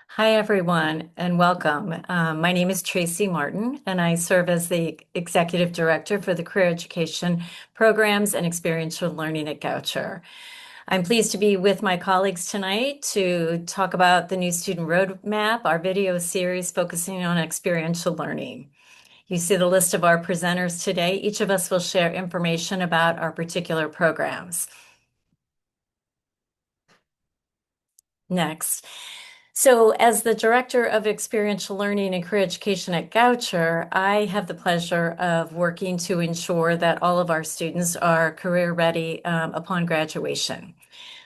Hi, everyone, and welcome. My name is Tracy Martin, and I serve as the Executive Director for the Career Education Programs and Experiential Learning at Goucher. I'm pleased to be with my colleagues tonight to talk about the new Student Roadmap, our video series focusing on experiential learning. You see the list of our presenters today. Each of us will share information about our particular programs. Next. So, as the Director of Experiential Learning and Career Education at Goucher, I have the pleasure of working to ensure that all of our students are career ready upon graduation.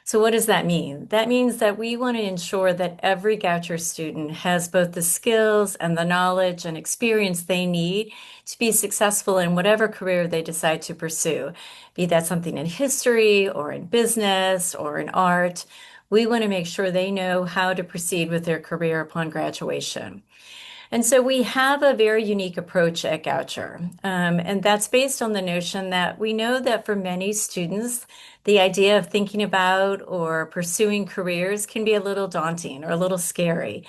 So, what does that mean? That means that we want to ensure that every Goucher student has both the skills and the knowledge and experience they need to be successful in whatever career they decide to pursue, be that something in history or in business or in art. We want to make sure they know how to proceed with their career upon graduation. And so we have a very unique approach at Goucher, and that's based on the notion that we know that for many students, the idea of thinking about or pursuing careers can be a little daunting or a little scary.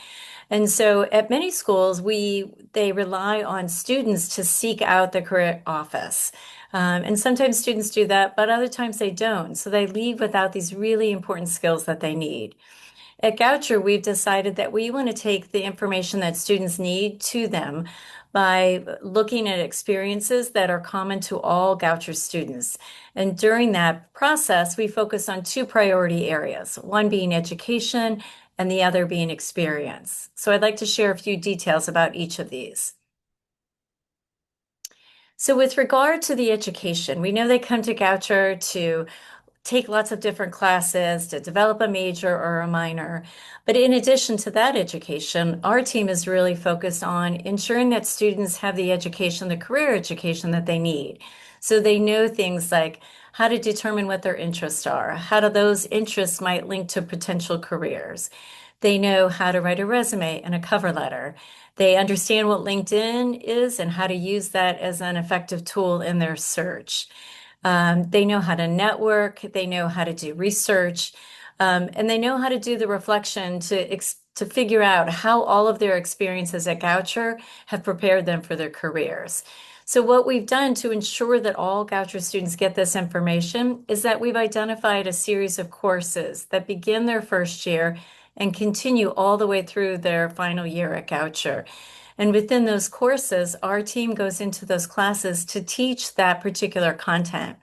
And so at many schools, they rely on students to seek out the career office. And sometimes students do that, but other times they don't. So they leave without these really important skills that they need. At Goucher, we've decided that we want to take the information that students need to them by looking at experiences that are common to all Goucher students. And during that process, we focus on two priority areas, one being education and the other being experience. So I'd like to share a few details about each of these. So with regard to the education, we know they come to Goucher to take lots of different classes, to develop a major or a minor. But in addition to that education, our team is really focused on ensuring that students have the education, the career education that they need. So they know things like how to determine what their interests are, how do those interests might link to potential careers. They know how to write a resume and a cover letter. They understand what LinkedIn is and how to use that as an effective tool in their search. They know how to network, they know how to do research, and they know how to do the reflection to figure out how all of their experiences at Goucher have prepared them for their careers. So what we've done to ensure that all Goucher students get this information is that we've identified a series of courses that begin their first year and continue all the way through their final year at Goucher. And within those courses, our team goes into those classes to teach that particular content.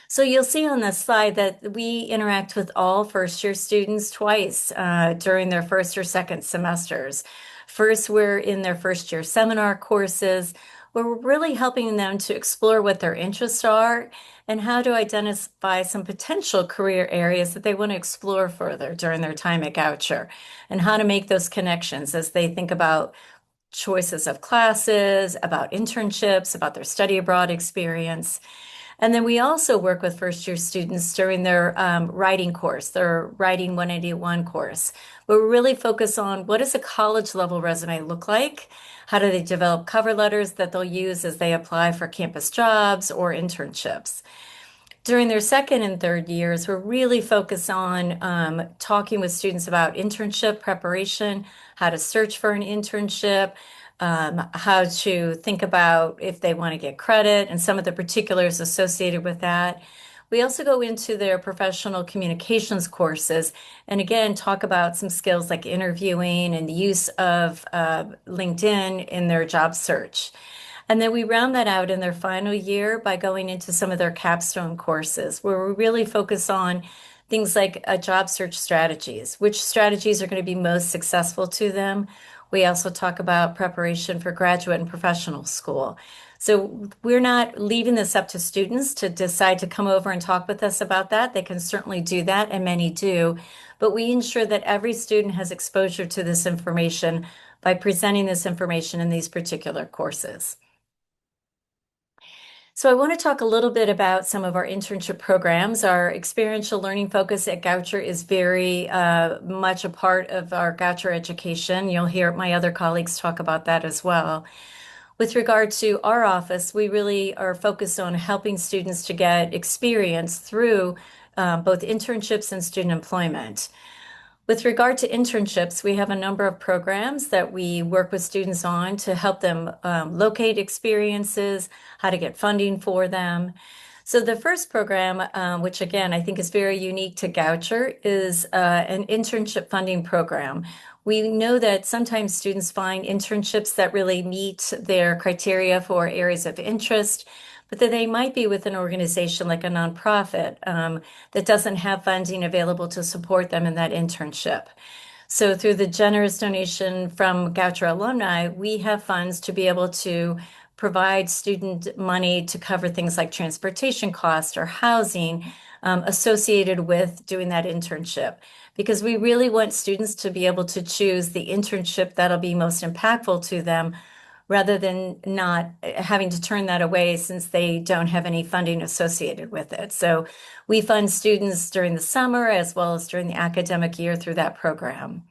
So you'll see on this slide that we interact with all first year students twice during their first or second semesters. First, we're in their first year seminar courses where we're really helping them to explore what their interests are and how to identify some potential career areas that they want to explore further during their time at Goucher and how to make those connections as they think about choices of classes, about internships, about their study abroad experience. And then we also work with first year students during their writing course, their Writing 181 course, where we really focus on what does a college level resume look like? How do they develop cover letters that they'll use as they apply for campus jobs or internships? During their second and third years, we're really focused on talking with students about internship preparation, how to search for an internship, how to think about if they want to get credit and some of the particulars associated with that. We also go into their professional communications courses and again talk about some skills like interviewing and the use of LinkedIn in their job search. And then we round that out in their final year by going into some of their capstone courses where we really focus on things like job search strategies, which strategies are going to be most successful to them. We also talk about preparation for graduate and professional school. So we're not leaving this up to students to decide to come over and talk with us about that. They can certainly do that, and many do. But we ensure that every student has exposure to this information by presenting this information in these particular courses. So I want to talk a little bit about some of our internship programs. Our experiential learning focus at Goucher is very much a part of our Goucher education. You'll hear my other colleagues talk about that as well. With regard to our office, we really are focused on helping students to get experience through both internships and student employment. With regard to internships, we have a number of programs that we work with students on to help them locate experiences, how to get funding for them. So the first program, which again I think is very unique to Goucher, is an internship funding program. We know that sometimes students find internships that really meet their criteria for areas of interest, but that they might be with an organization like a nonprofit that doesn't have funding available to support them in that internship. So through the generous donation from Goucher alumni, we have funds to be able to provide student money to cover things like transportation costs or housing associated with doing that internship. Because we really want students to be able to choose the internship that'll be most impactful to them rather than not having to turn that away since they don't have any funding associated with it. So we fund students during the summer as well as during the academic year through that program.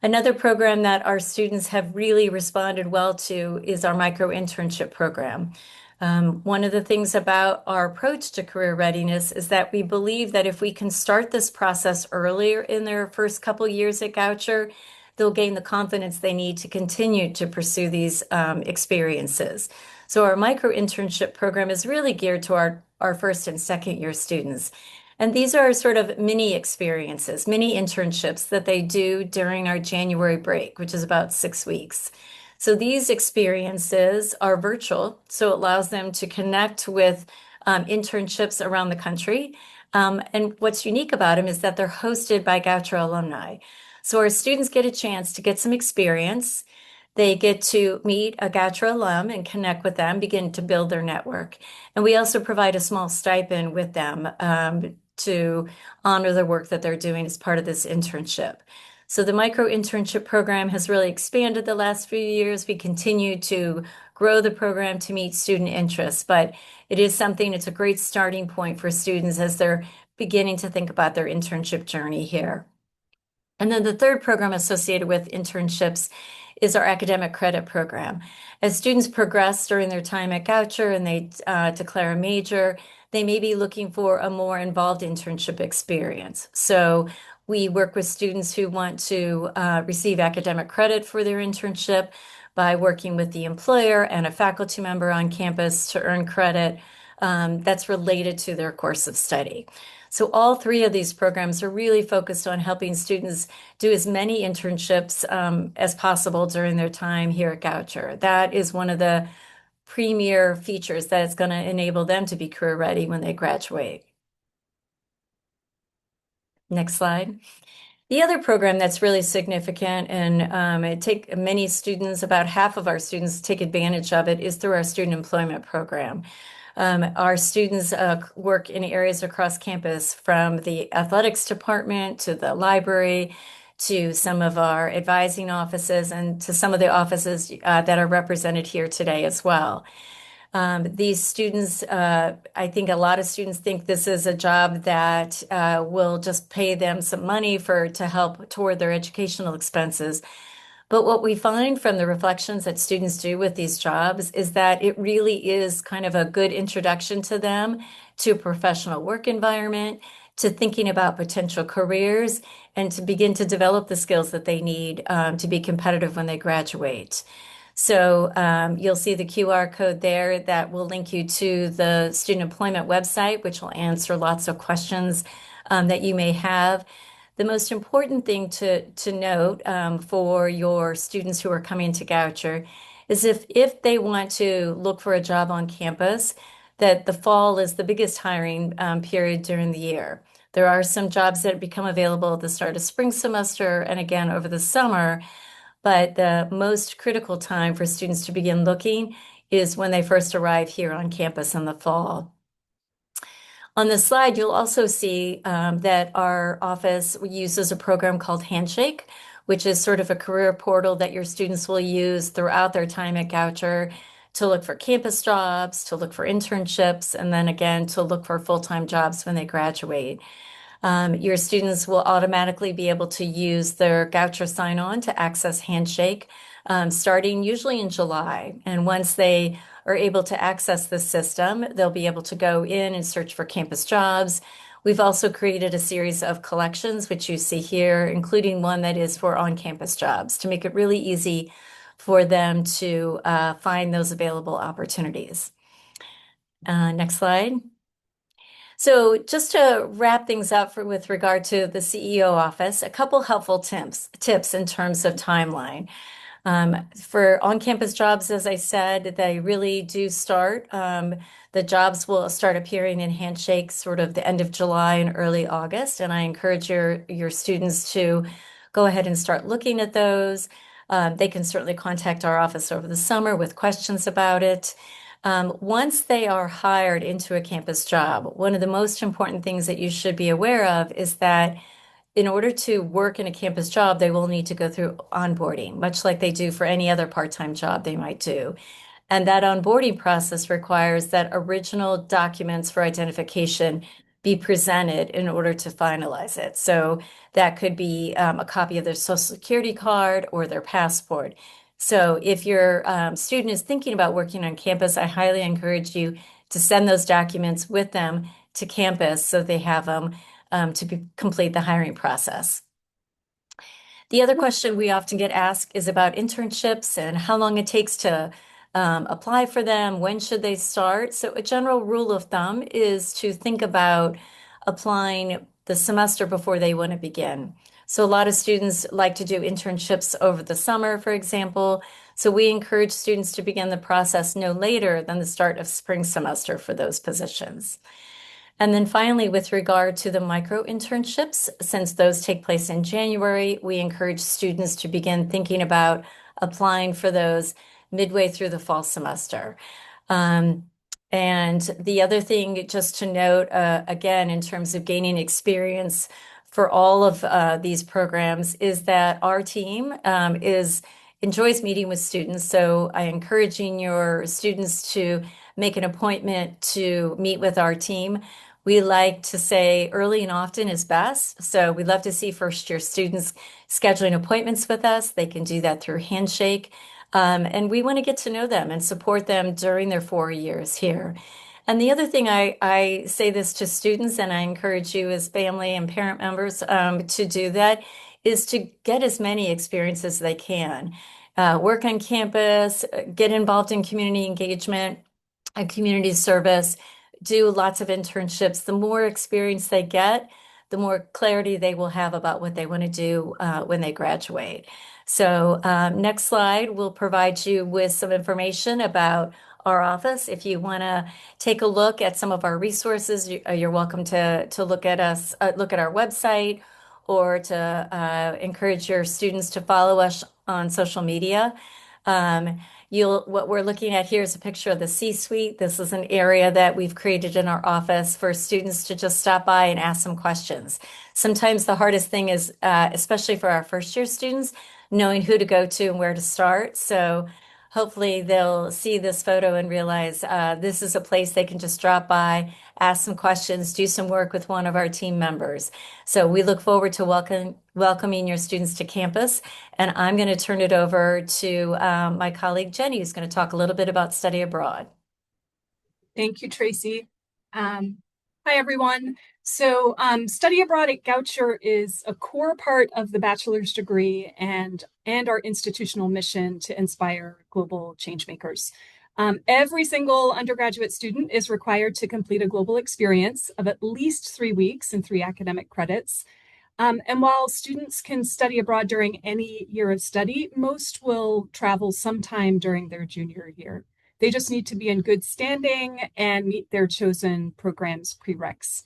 Another program that our students have really responded well to is our micro internship program. One of the things about our approach to career readiness is that we believe that if we can start this process earlier in their first couple years at Goucher, they'll gain the confidence they need to continue to pursue these experiences. So our micro internship program is really geared to our first and second year students. And these are sort of mini experiences, mini internships that they do during our January break, which is about 6 weeks. So these experiences are virtual, so it allows them to connect with internships around the country. And what's unique about them is that they're hosted by Goucher alumni. So our students get a chance to get some experience. They get to meet a Goucher alum and connect with them, begin to build their network. And we also provide a small stipend with them to honor the work that they're doing as part of this internship. So the micro internship program has really expanded the last few years. We continue to grow the program to meet student interests, but it is something, it's a great starting point for students as they're beginning to think about their internship journey here. And then the third program associated with internships is our academic credit program. As students progress during their time at Goucher and they declare a major, they may be looking for a more involved internship experience. So we work with students who want to receive academic credit for their internship by working with the employer and a faculty member on campus to earn credit that's related to their course of study. So all three of these programs are really focused on helping students do as many internships as possible during their time here at Goucher. That is one of the premier features that is going to enable them to be career ready when they graduate. Next slide. The other program that's really significant and it take many students, about half of our students take advantage of it, is through our student employment program. Our students work in areas across campus, from the athletics department to the library to some of our advising offices and to some of the offices that are represented here today as well. These students, I think a lot of students think this is a job that will just pay them some money to help toward their educational expenses. But what we find from the reflections that students do with these jobs is that it really is kind of a good introduction to them to a professional work environment, to thinking about potential careers, and to begin to develop the skills that they need to be competitive when they graduate. So you'll see the QR code there that will link you to the student employment website, which will answer lots of questions that you may have. The most important thing to note for your students who are coming to Goucher is if they want to look for a job on campus, that the fall is the biggest hiring period during the year. There are some jobs that become available at the start of spring semester and again over the summer, but the most critical time for students to begin looking is when they first arrive here on campus in the fall. On this slide, you'll also see that our office uses a program called Handshake, which is sort of a career portal that your students will use throughout their time at Goucher to look for campus jobs, to look for internships, and then again to look for full-time jobs when they graduate. Your students will automatically be able to use their Goucher sign-on to access Handshake starting usually in July. And once they are able to access the system, they'll be able to go in and search for campus jobs. We've also created a series of collections, which you see here, including one that is for on-campus jobs to make it really easy for them to find those available opportunities. Next slide. So just to wrap things up with regard to the CEO office, a couple helpful tips in terms of timeline. For on-campus jobs, as I said, they really do start. The jobs will start appearing in Handshake sort of the end of July and early August, and I encourage your students to go ahead and start looking at those. They can certainly contact our office over the summer with questions about it. Once they are hired into a campus job, one of the most important things that you should be aware of is that in order to work in a campus job, they will need to go through onboarding, much like they do for any other part-time job they might do. And that onboarding process requires that original documents for identification be presented in order to finalize it. So that could be a copy of their Social Security card or their passport. So if your student is thinking about working on campus, I highly encourage you to send those documents with them to campus so they have them complete the hiring process. The other question we often get asked is about internships and how long it takes to apply for them, when should they start? So a general rule of thumb is to think about applying the semester before they want to begin. So a lot of students like to do internships over the summer, for example. So we encourage students to begin the process no later than the start of spring semester for those positions. And then finally, with regard to the micro internships, since those take place in January, we encourage students to begin thinking about applying for those midway through the fall semester. And the other thing, just to note, again, in terms of gaining experience for all of these programs, is that our team enjoys meeting with students. So I encouraging your students to make an appointment to meet with our team. We like to say early and often is best. So we love to see first year students scheduling appointments with us. They can do that through Handshake. And we want to get to know them and support them during their 4 years here. And the other thing I say this to students, and I encourage you as family and parent members to do that, is to get as many experiences as they can. Work on campus, get involved in community engagement and community service, do lots of internships. The more experience they get, the more clarity they will have about what they want to do when they graduate. So next slide will provide you with some information about our office. If you want to take a look at some of our resources, you're welcome to look at us, look at our website, or to encourage your students to follow us on social media. What we're looking at here is a picture of the C-suite. This is an area that we've created in our office for students to just stop by and ask some questions. Sometimes the hardest thing is, especially for our first year students, knowing who to go to and where to start. So hopefully they'll see this photo and realize this is a place they can just drop by, ask some questions, do some work with one of our team members. So we look forward to welcoming your students to campus. And I'm going to turn it over to my colleague Jenny, who's going to talk a little bit about study abroad. Thank you, Tracy. Hi, everyone. So study abroad at Goucher is a core part of the bachelor's degree and our institutional mission to inspire global change makers. Every single undergraduate student is required to complete a global experience of at least 3 weeks and 3 academic credits. And while students can study abroad during any year of study, most will travel sometime during their junior year. They just need to be in good standing and meet their chosen program's prereqs.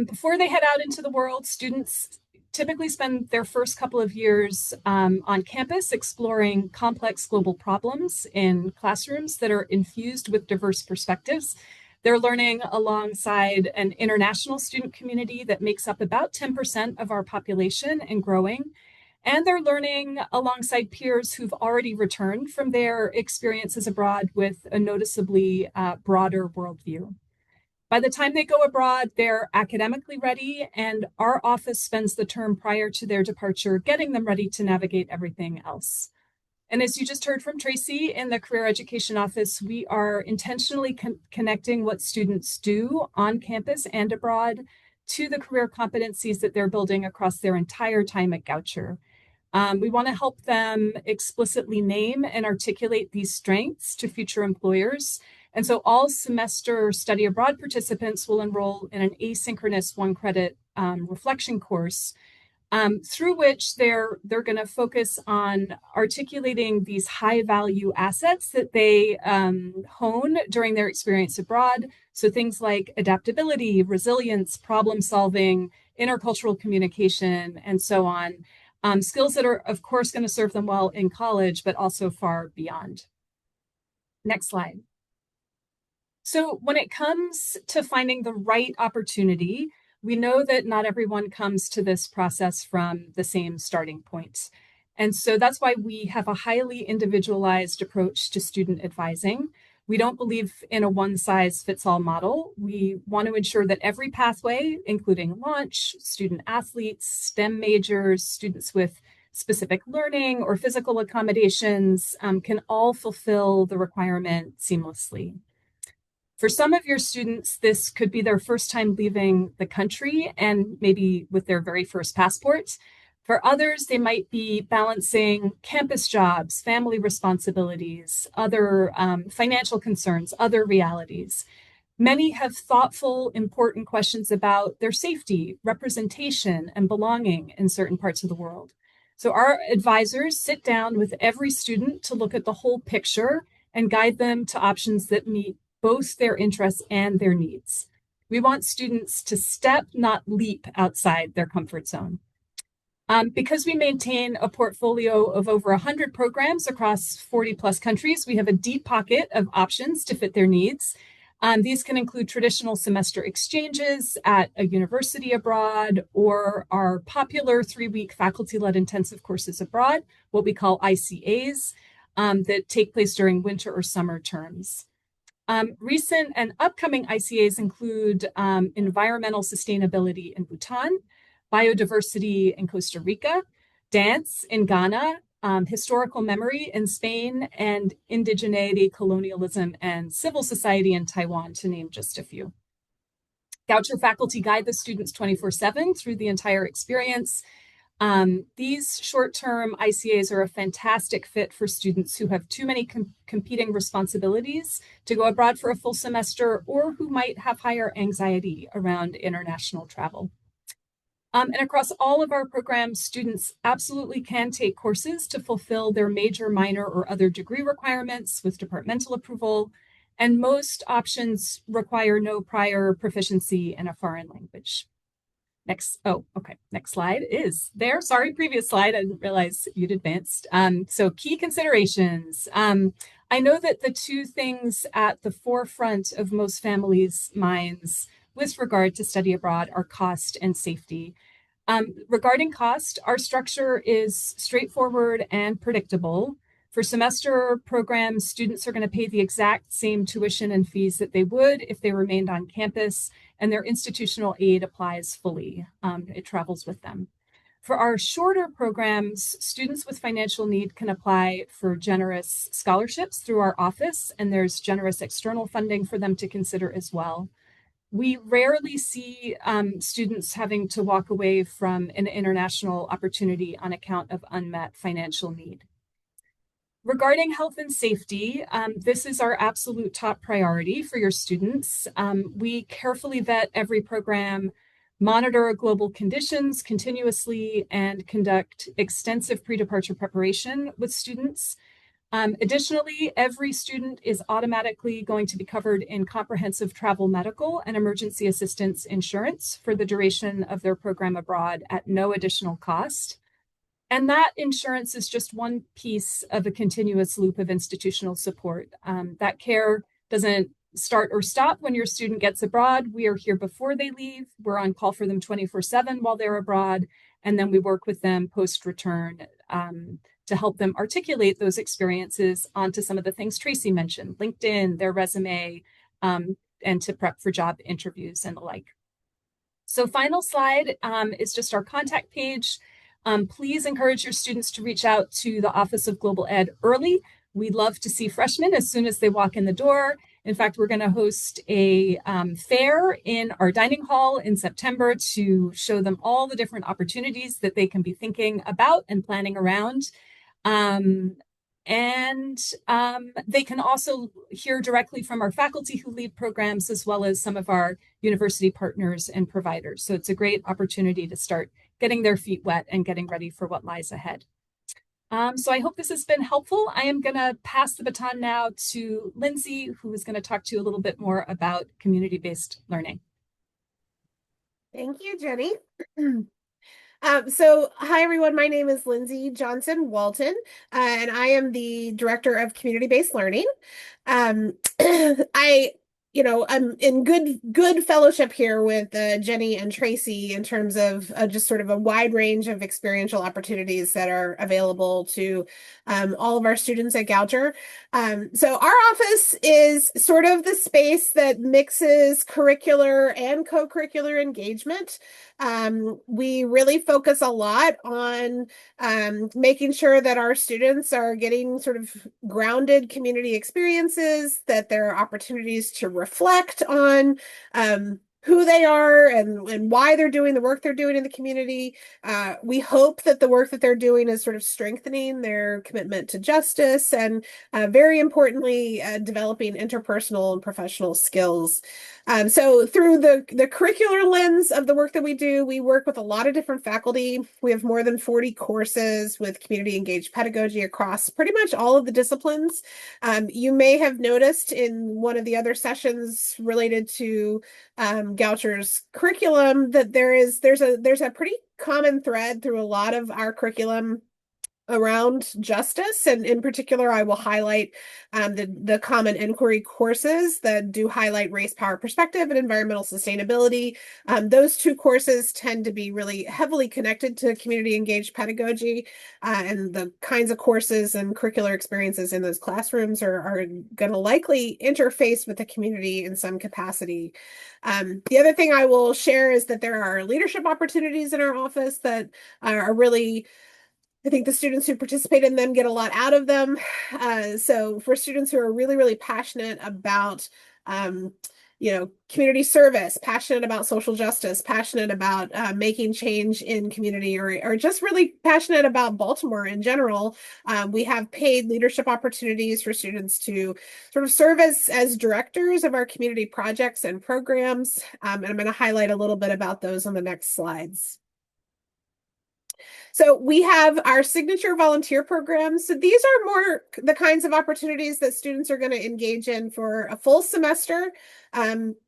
Before they head out into the world, students typically spend their first couple of years on campus exploring complex global problems in classrooms that are infused with diverse perspectives. They're learning alongside an international student community that makes up about 10% of our population and growing. And they're learning alongside peers who've already returned from their experiences abroad with a noticeably broader worldview. By the time they go abroad, they're academically ready, and our office spends the term prior to their departure getting them ready to navigate everything else. And as you just heard from Tracy in the Career Education Office, we are intentionally connecting what students do on campus and abroad to the career competencies that they're building across their entire time at Goucher. We want to help them explicitly name and articulate these strengths to future employers. And so all semester study abroad participants will enroll in an asynchronous one credit reflection course through which they're going to focus on articulating these high value assets that they hone during their experience abroad. So things like adaptability, resilience, problem solving, intercultural communication, and so on. Skills that are, of course, going to serve them well in college, but also far beyond. Next slide. So when it comes to finding the right opportunity, we know that not everyone comes to this process from the same starting point. And so that's why we have a highly individualized approach to student advising. We don't believe in a one-size-fits-all model. We want to ensure that every pathway, including launch, student athletes, STEM majors, students with specific learning or physical accommodations, can all fulfill the requirement seamlessly. For some of your students, this could be their first time leaving the country and maybe with their very first passport. For others, they might be balancing campus jobs, family responsibilities, other financial concerns, other realities. Many have thoughtful, important questions about their safety, representation, and belonging in certain parts of the world. So our advisors sit down with every student to look at the whole picture and guide them to options that meet both their interests and their needs. We want students to step, not leap outside their comfort zone. Because we maintain a portfolio of over 100 programs across 40 plus countries, we have a deep pocket of options to fit their needs. These can include traditional semester exchanges at a university abroad or our popular 3-week faculty-led intensive courses abroad, what we call ICAs, that take place during winter or summer terms. Recent and upcoming ICAs include environmental sustainability in Bhutan, biodiversity in Costa Rica, dance in Ghana, historical memory in Spain, and indigeneity, colonialism, and civil society in Taiwan, to name just a few. Goucher faculty guide the students 24/7 through the entire experience. These short-term ICAs are a fantastic fit for students who have too many competing responsibilities to go abroad for a full semester or who might have higher anxiety around international travel. And across all of our programs, students absolutely can take courses to fulfill their major, minor, or other degree requirements with departmental approval. And most options require no prior proficiency in a foreign language. Next slide is there. Sorry, previous slide. I didn't realize you'd advanced. So key considerations. I know that the two things at the forefront of most families' minds with regard to study abroad are cost and safety. Regarding cost, our structure is straightforward and predictable. For semester programs, students are going to pay the exact same tuition and fees that they would if they remained on campus, and their institutional aid applies fully. It travels with them. For our shorter programs, students with financial need can apply for generous scholarships through our office, and there's generous external funding for them to consider as well. We rarely see students having to walk away from an international opportunity on account of unmet financial need. Regarding health and safety, this is our absolute top priority for your students. We carefully vet every program, monitor global conditions continuously, and conduct extensive pre-departure preparation with students. Additionally, every student is automatically going to be covered in comprehensive travel medical and emergency assistance insurance for the duration of their program abroad at no additional cost. And that insurance is just one piece of a continuous loop of institutional support. That care doesn't start or stop when your student gets abroad. We are here before they leave. We're on call for them 24/7 while they're abroad. And then we work with them post-return to help them articulate those experiences onto some of the things Tracy mentioned, LinkedIn, their resume, and to prep for job interviews and the like. So final slide is just our contact page. Please encourage your students to reach out to the Office of Global Ed early. We'd love to see freshmen as soon as they walk in the door. In fact, we're going to host a fair in our dining hall in September to show them all the different opportunities that they can be thinking about and planning around. Um, and they can also hear directly from our faculty who lead programs, as well as some of our university partners and providers. So it's a great opportunity to start getting their feet wet and getting ready for what lies ahead. So I hope this has been helpful. I am going to pass the baton now to Lindsay, who is going to talk to you a little bit more about community-based learning. Thank you, Jenny. Hi everyone. My name is Lindsay Johnson Walton, and I am the Director of Community-Based Learning. I, I'm in good fellowship here with Jenny and Tracy in terms of just sort of a wide range of experiential opportunities that are available to all of our students at Goucher. So our office is sort of the space that mixes curricular and co-curricular engagement. We really focus a lot on making sure that our students are getting sort of grounded community experiences, that there are opportunities to reflect on who they are and why they're doing the work they're doing in the community. We hope that the work that they're doing is sort of strengthening their commitment to justice and very importantly, developing interpersonal and professional skills. So through the curricular lens of the work that we do, we work with a lot of different faculty. We have more than 40 courses with community engaged pedagogy across pretty much all of the disciplines. You may have noticed in one of the other sessions related to Goucher's curriculum that there's a pretty common thread through a lot of our curriculum around justice. And in particular, I will highlight the common inquiry courses that do highlight race, power, perspective, and environmental sustainability. Those two courses tend to be really heavily connected to community engaged pedagogy, and the kinds of courses and curricular experiences in those classrooms are going to likely interface with the community in some capacity. The other thing I will share is that there are leadership opportunities in our office that are really, I think the students who participate in them get a lot out of them. So for students who are really, really passionate about, community service, passionate about social justice, passionate about making change in community, or just really passionate about Baltimore in general, we have paid leadership opportunities for students to sort of serve as directors of our community projects and programs. And I'm going to highlight a little bit about those on the next slides. So we have our signature volunteer programs. So these are more the kinds of opportunities that students are going to engage in for a full semester,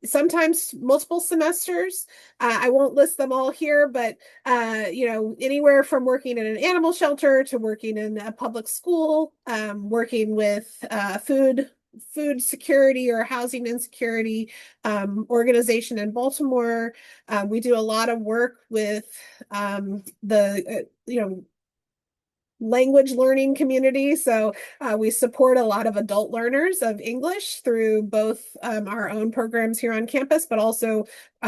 sometimes multiple semesters. I won't list them all here, but anywhere from working in an animal shelter to working in a public school, working with food security or housing insecurity organization in Baltimore. We do a lot of work with the language learning community. So we support a lot of adult learners of English through both our own programs here on campus, but also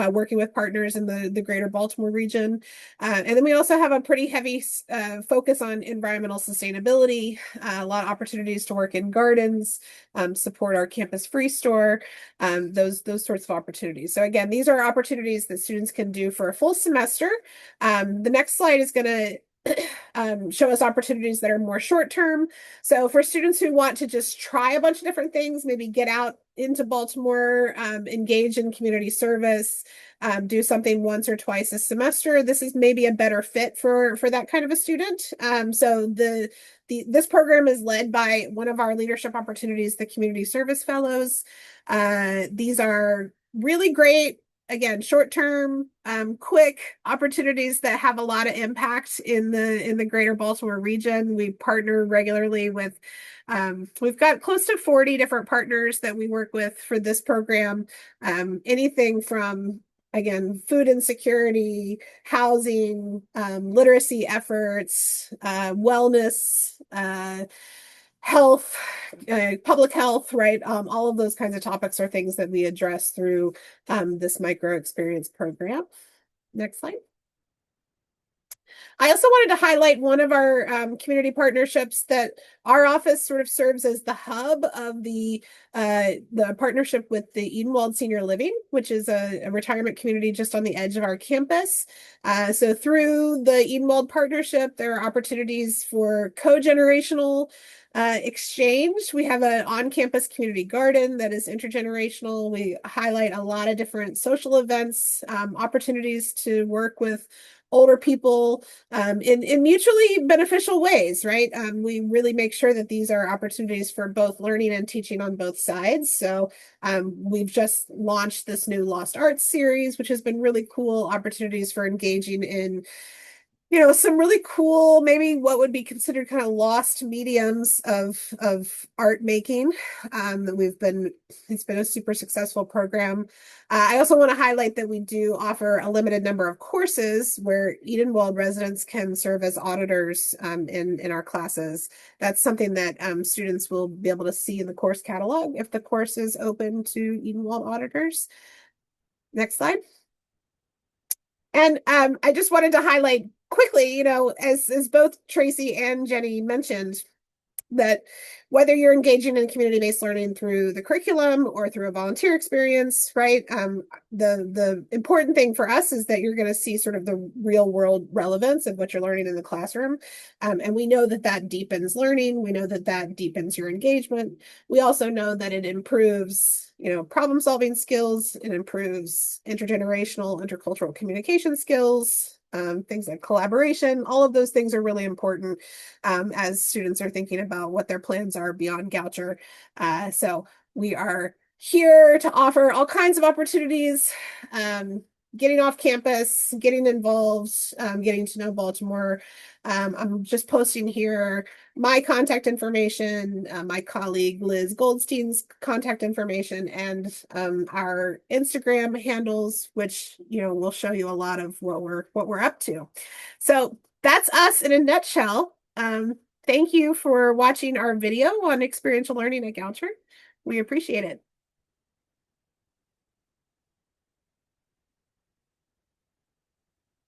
working with partners in the greater Baltimore region. And then we also have a pretty heavy focus on environmental sustainability, a lot of opportunities to work in gardens, support our campus free store, those sorts of opportunities. So again, these are opportunities that students can do for a full semester. The next slide is going to show us opportunities that are more short term. So for students who want to just try a bunch of different things, maybe get out into Baltimore, engage in community service, do something once or twice a semester, this is maybe a better fit for that kind of a student. So this program is led by one of our leadership opportunities, the Community Service Fellows. These are really great, again, short-term, quick opportunities that have a lot of impact in the greater Baltimore region. We partner regularly with, we've got close to 40 different partners that we work with for this program. Anything from, again, food insecurity, housing, literacy efforts, wellness, health, public health, right? All of those kinds of topics are things that we address through this micro experience program. Next slide. I also wanted to highlight one of our community partnerships that our office sort of serves as the hub of the partnership with the Edenwald Senior Living, which is a retirement community just on the edge of our campus. So through the Edenwald partnership, there are opportunities for co-generational exchange. We have an on-campus community garden that is intergenerational. We highlight a lot of different social events, opportunities to work with older people in mutually beneficial ways, right? We really make sure that these are opportunities for both learning and teaching on both sides. So we've just launched this new Lost Arts series, which has been really cool, opportunities for engaging in some really cool, maybe what would be considered kind of lost mediums of art making. It's been a super successful program. I also want to highlight that we do offer a limited number of courses where Edenwald residents can serve as auditors in our classes. That's something that students will be able to see in the course catalog if the course is open to Edenwald auditors. Next slide. And I just wanted to highlight quickly, as both Tracy and Jenny mentioned, that whether you're engaging in community-based learning through the curriculum or through a volunteer experience, right? The important thing for us is that you're going to see sort of the real world relevance of what you're learning in the classroom. And we know that that deepens learning. We know that that deepens your engagement. We also know that it improves problem solving skills. It improves intergenerational, intercultural communication skills. Things like collaboration, all of those things are really important as students are thinking about what their plans are beyond Goucher. So we are here to offer all kinds of opportunities, getting off campus, getting involved, getting to know Baltimore. I'm just posting here my contact information, my colleague Liz Goldstein's contact information, and our Instagram handles, which will show you a lot of what we're up to. So that's us in a nutshell. Thank you for watching our video on experiential learning at Goucher. We appreciate it.